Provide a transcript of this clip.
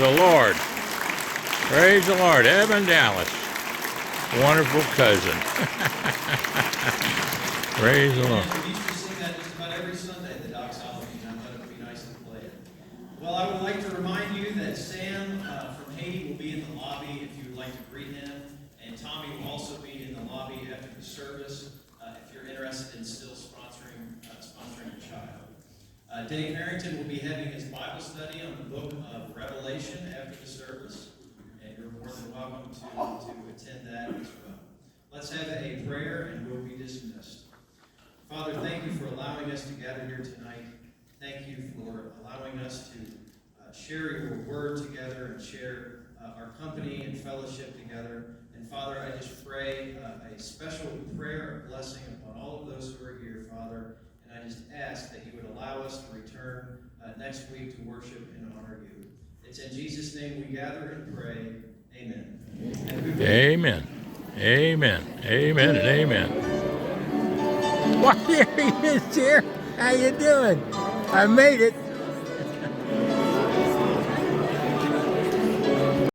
the Lord. Praise the Lord. Evan Dalles. Wonderful cousin. Praise the Lord. We used to sing that just about every Sunday, the doxology, and I thought it would be nice to play it. Well, I would like to remind you that Sam from Haiti will be in the lobby if you would like to greet him, and Tommy will also be in the lobby after the service if you're interested in still sponsoring a child. Dave Harrington will be having his Bible study on the book of Revelation after the service, and you're more than welcome to attend that as well. Let's have a prayer and we'll be dismissed. Father, thank you for allowing us to gather here tonight. Thank you for allowing us to share your word together and share our company and fellowship together. And Father, I just pray a special prayer of blessing upon all of those who are here, Father. And I just ask that you would allow us to return next week to worship and honor you. It's in Jesus' name we gather and pray. Amen. Amen. Amen. Amen and amen. Why, there he is, dear. How you doing? I made it.